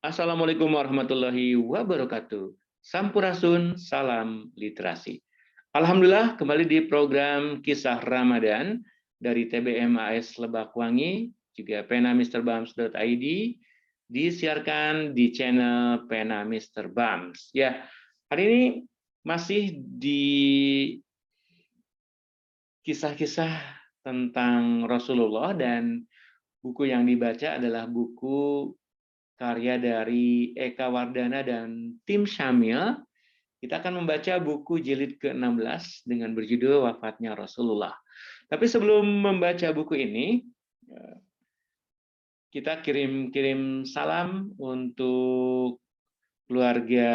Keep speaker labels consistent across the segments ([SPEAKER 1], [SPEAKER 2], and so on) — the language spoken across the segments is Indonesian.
[SPEAKER 1] Assalamualaikum warahmatullahi wabarakatuh. Sampurasun, salam literasi. Alhamdulillah kembali di program Kisah Ramadan dari TBM AS Lebakwangi, juga penamisterbams.id, disiarkan di channel Pena Mister Bams. Ya, hari ini masih di kisah-kisah tentang Rasulullah, dan buku yang dibaca adalah buku karya dari Eka Wardana dan tim Syamil. Kita akan membaca buku jilid ke-16 dengan berjudul Wafatnya Rasulullah. Tapi sebelum membaca buku ini, kita kirim salam untuk keluarga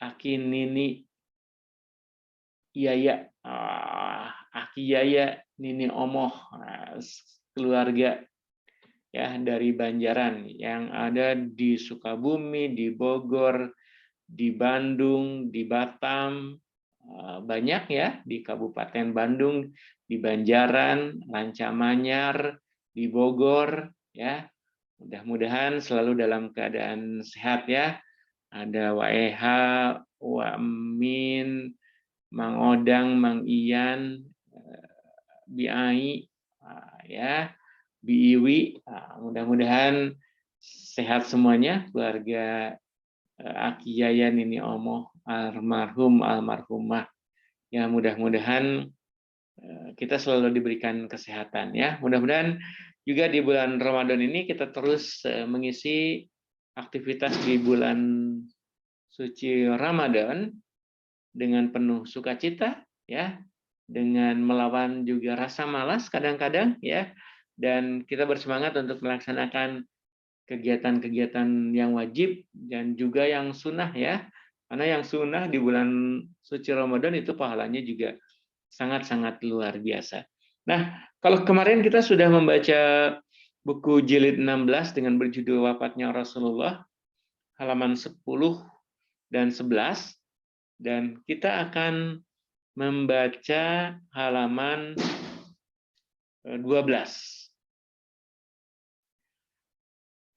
[SPEAKER 1] Aki Nini Yaya, Aki Yaya, Nini Omoh, keluarga ya dari Banjaran yang ada di Sukabumi, di Bogor, di Bandung, di Batam, banyak ya, di Kabupaten Bandung, di Banjaran, Rancamanyar, di Bogor ya. Mudah-mudahan selalu dalam keadaan sehat ya. Ada Waeha, Wamin, Mang Odang, Mang Ian, Biai ya, Biiwi, mudah-mudahan sehat semuanya keluarga Aki Yaya, Nini Omoh, almarhum almarhumah. Ya, mudah-mudahan kita selalu diberikan kesehatan ya. Mudah-mudahan juga di bulan Ramadan ini kita terus mengisi aktivitas di bulan suci Ramadan dengan penuh sukacita ya, dengan melawan juga rasa malas kadang-kadang ya, dan kita bersemangat untuk melaksanakan kegiatan-kegiatan yang wajib dan juga yang sunnah ya. Karena yang sunnah di bulan suci Ramadan itu pahalanya juga sangat-sangat luar biasa. Nah, kalau kemarin kita sudah membaca buku jilid 16 dengan berjudul Wafatnya Rasulullah, halaman 10 dan 11, dan kita akan membaca halaman 12.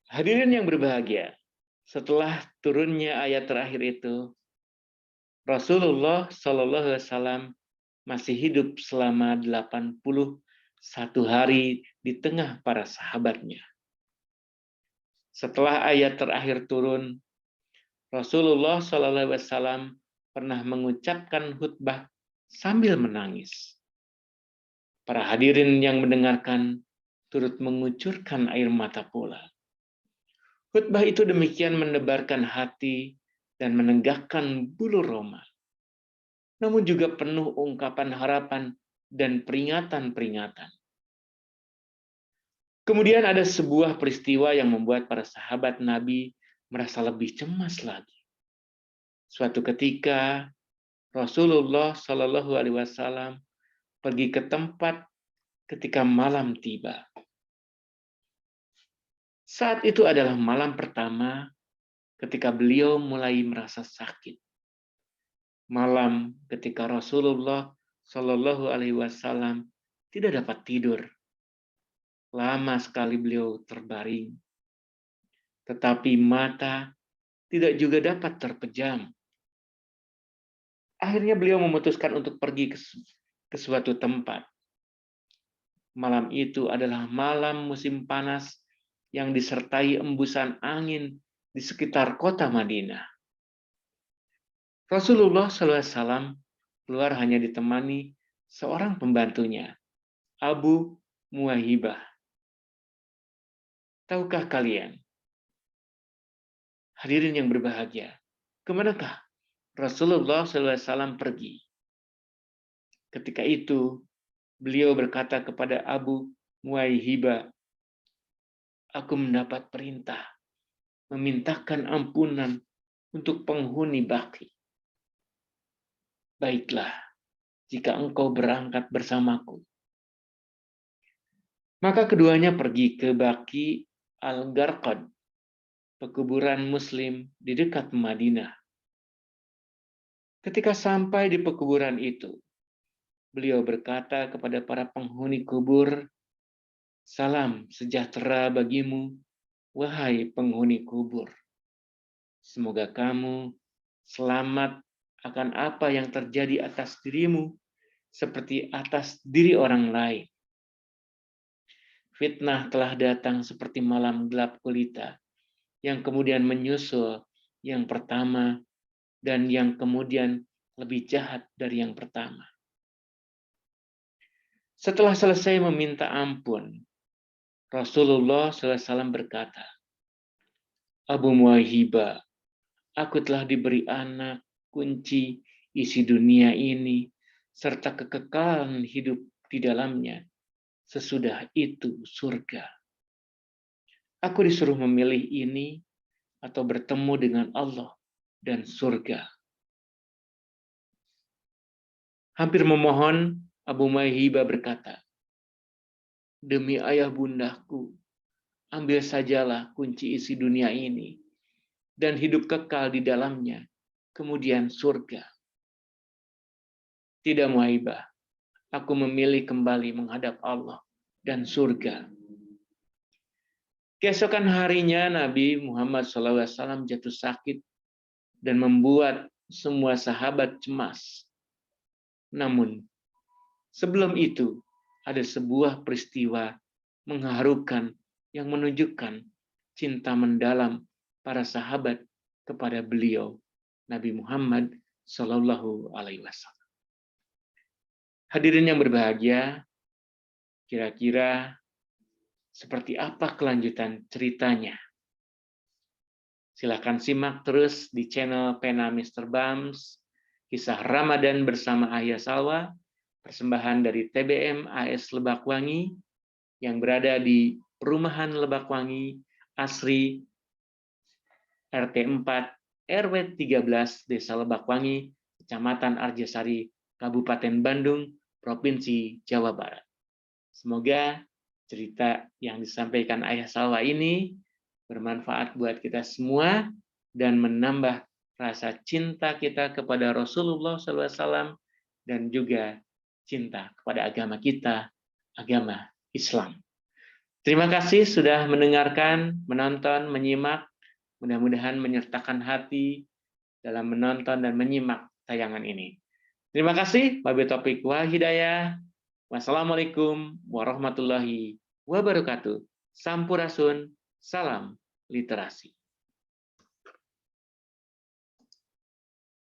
[SPEAKER 1] Hadirin yang berbahagia, setelah turunnya ayat terakhir itu, Rasulullah Shallallahu Alaihi Wasallam masih hidup selama 81 hari di tengah para sahabatnya. Setelah ayat terakhir turun, Rasulullah Shallallahu Alaihi Wasallam pernah mengucapkan khutbah sambil menangis. Para hadirin yang mendengarkan turut mengucurkan air mata pula. Khutbah itu demikian menebarkan hati dan menegakkan bulu roma, namun juga penuh ungkapan harapan dan peringatan-peringatan. Kemudian ada sebuah peristiwa yang membuat para sahabat Nabi merasa lebih cemas lagi. Suatu ketika Rasulullah Shallallahu Alaihi Wasallam pergi ke tempat ketika malam tiba. Saat itu adalah malam pertama ketika beliau mulai merasa sakit. Malam ketika Rasulullah Shallallahu Alaihi Wasallam tidak dapat tidur. Lama sekali beliau terbaring, tetapi mata tidak juga dapat terpejam. Akhirnya beliau memutuskan untuk pergi ke suatu tempat. Malam itu adalah malam musim panas yang disertai embusan angin di sekitar kota Madinah. Rasulullah SAW keluar hanya ditemani seorang pembantunya, Abu Muwahibah. Tahukah kalian, hadirin yang berbahagia, kemanakah Rasulullah SAW pergi? Ketika itu, beliau berkata kepada Abu Muwahibah, aku mendapat perintah memintakan ampunan untuk penghuni Baqi. Baiklah, jika engkau berangkat bersamaku. Maka keduanya pergi ke Baqi Al-Gharqad, pekuburan Muslim di dekat Madinah. Ketika sampai di pekuburan itu, beliau berkata kepada para penghuni kubur, salam sejahtera bagimu, wahai penghuni kubur, semoga kamu selamat akan apa yang terjadi atas dirimu, seperti atas diri orang lain. Fitnah telah datang seperti malam gelap gulita, yang kemudian menyusul yang pertama, dan yang kemudian lebih jahat dari yang pertama. Setelah selesai meminta ampun, Rasulullah SAW berkata, Abu Muwahhibah, aku telah diberi anak, kunci isi dunia ini, serta kekekalan hidup di dalamnya. Sesudah itu surga. Aku disuruh memilih ini atau bertemu dengan Allah dan surga. Hampir memohon, Abu Muwahhibah berkata, demi ayah bundaku, ambil sajalah kunci isi dunia ini dan hidup kekal di dalamnya, kemudian surga. Tidak, Muwahhibah, aku memilih kembali menghadap Allah dan surga. Keesokan harinya Nabi Muhammad SAW jatuh sakit dan membuat semua sahabat cemas. Namun, sebelum itu ada sebuah peristiwa mengharukan yang menunjukkan cinta mendalam para sahabat kepada beliau, Nabi Muhammad SAW. Hadirin yang berbahagia, kira-kira seperti apa kelanjutan ceritanya? Silakan simak terus di channel Pena Mr. Bams, kisah Ramadan bersama Ayah Salwa, persembahan dari TBM AS Lebakwangi, yang berada di Perumahan Lebakwangi, Asri, RT 4, RW 13, Desa Lebakwangi, Kecamatan Arjasari, Kabupaten Bandung, Provinsi Jawa Barat. Semoga cerita yang disampaikan Ayah Salwa ini bermanfaat buat kita semua dan menambah rasa cinta kita kepada Rasulullah SAW dan juga cinta kepada agama kita, agama Islam. Terima kasih sudah mendengarkan, menonton, menyimak. Mudah-mudahan menyertakan hati dalam menonton dan menyimak tayangan ini. Terima kasih. Wabillahi taufiq wal hidayah. Wassalamualaikum warahmatullahi wabarakatuh. Sampurasun, salam literasi.